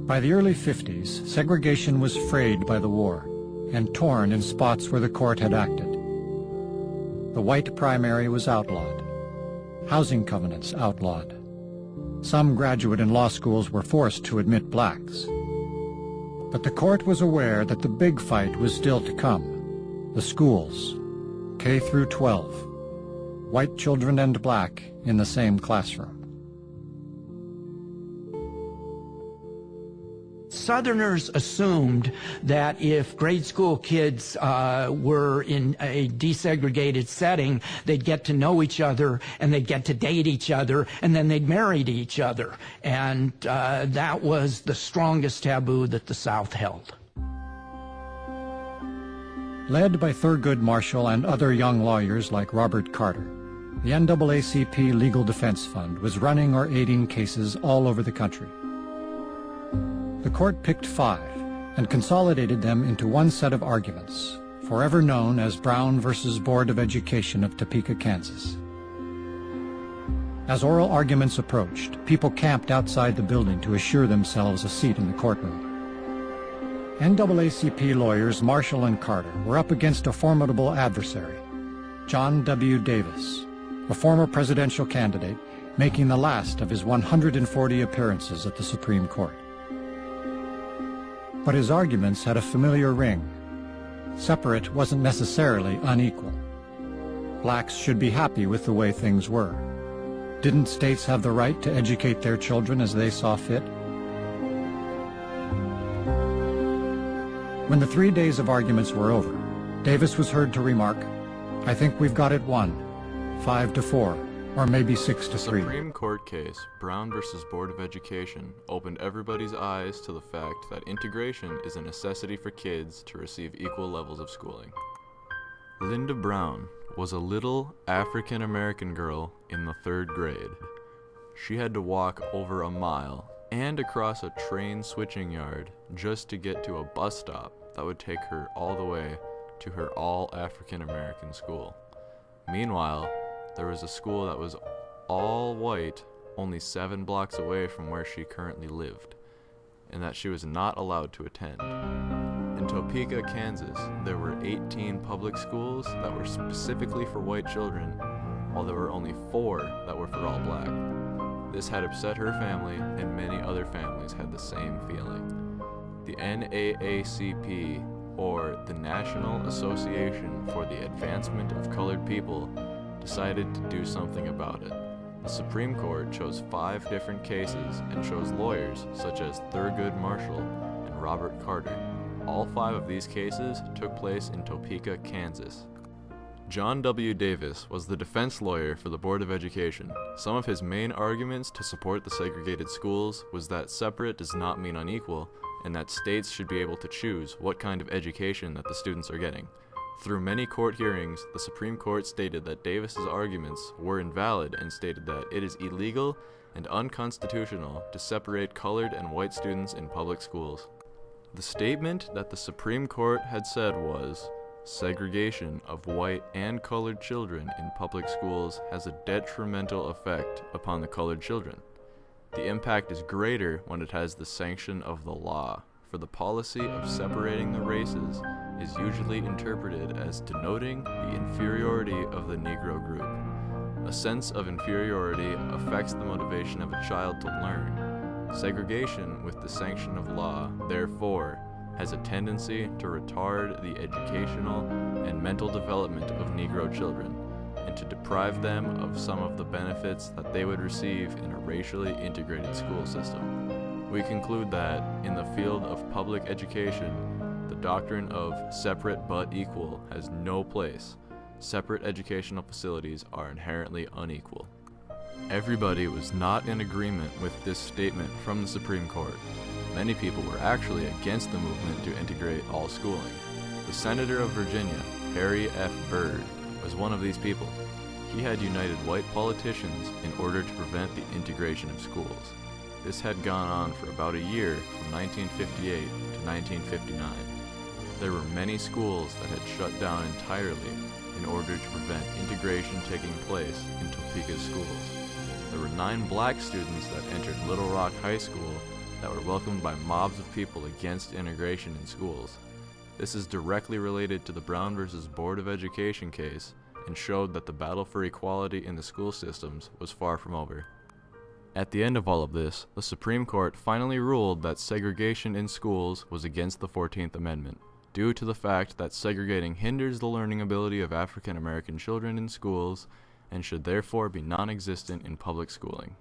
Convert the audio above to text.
By the early 50s, segregation was frayed by the war and torn in spots where the court had acted. The white primary was outlawed. Housing covenants outlawed. Some graduate and law schools were forced to admit blacks. But the court was aware that the big fight was still to come. The schools, K through 12, white children and black in the same classroom. Southerners assumed that if grade school kids were in a desegregated setting, they'd get to know each other and they'd get to date each other and then they'd marry each other. And that was the strongest taboo that the South held. Led by Thurgood Marshall and other young lawyers like Robert Carter, the NAACP Legal Defense Fund was running or aiding cases all over the country. The court picked 5 and consolidated them into one set of arguments, forever known as Brown versus Board of Education of Topeka, Kansas. As oral arguments approached, people camped outside the building to assure themselves a seat in the courtroom. NAACP lawyers Marshall and Carter were up against a formidable adversary, John W. Davis, a former presidential candidate making the last of his 140 appearances at the Supreme Court. But his arguments had a familiar ring. Separate wasn't necessarily unequal. Blacks should be happy with the way things were. Didn't states have the right to educate their children as they saw fit? When the 3 days of arguments were over, Davis was heard to remark, "I think we've got it won, 5-4, or maybe 6-3. The Supreme Court case, Brown versus Board of Education, opened everybody's eyes to the fact that integration is a necessity for kids to receive equal levels of schooling. Linda Brown was a little African-American girl in the 3rd grade. She had to walk over a mile and across a train switching yard just to get to a bus stop that would take her all the way to her all African-American school. Meanwhile, there was a school that was all white only 7 blocks away from where she currently lived, and that she was not allowed to attend. In Topeka, Kansas, there were 18 public schools that were specifically for white children, while there were only 4 that were for all black. This had upset her family, and many other families had the same feeling. The NAACP, or the National Association for the Advancement of Colored People, decided to do something about it. The Supreme Court chose 5 different cases and chose lawyers such as Thurgood Marshall and Robert Carter. All 5 of these cases took place in Topeka, Kansas. John W. Davis was the defense lawyer for the Board of Education. Some of his main arguments to support the segregated schools was that separate does not mean unequal, and that states should be able to choose what kind of education that the students are getting. Through many court hearings, the Supreme Court stated that Davis's arguments were invalid and stated that it is illegal and unconstitutional to separate colored and white students in public schools. The statement that the Supreme Court had said was, "Segregation of white and colored children in public schools has a detrimental effect upon the colored children. The impact is greater when it has the sanction of the law, for the policy of separating the races is usually interpreted as denoting the inferiority of the Negro group. A sense of inferiority affects the motivation of a child to learn. Segregation with the sanction of law, therefore, has a tendency to retard the educational and mental development of Negro children, and to deprive them of some of the benefits that they would receive in a racially integrated school system. We conclude that, in the field of public education, the doctrine of separate but equal has no place. Separate educational facilities are inherently unequal." Everybody was not in agreement with this statement from the Supreme Court. Many people were actually against the movement to integrate all schooling. The Senator of Virginia, Harry F. Byrd, was one of these people. He had united white politicians in order to prevent the integration of schools. This had gone on for about a year from 1958 to 1959. There were many schools that had shut down entirely in order to prevent integration taking place in Topeka's schools. There were 9 black students that entered Little Rock High School, that were welcomed by mobs of people against integration in schools. This is directly related to the Brown versus Board of Education case and showed that the battle for equality in the school systems was far from over. At the end of all of this, the Supreme Court finally ruled that segregation in schools was against the 14th Amendment, due to the fact that segregating hinders the learning ability of African American children in schools and should therefore be non-existent in public schooling.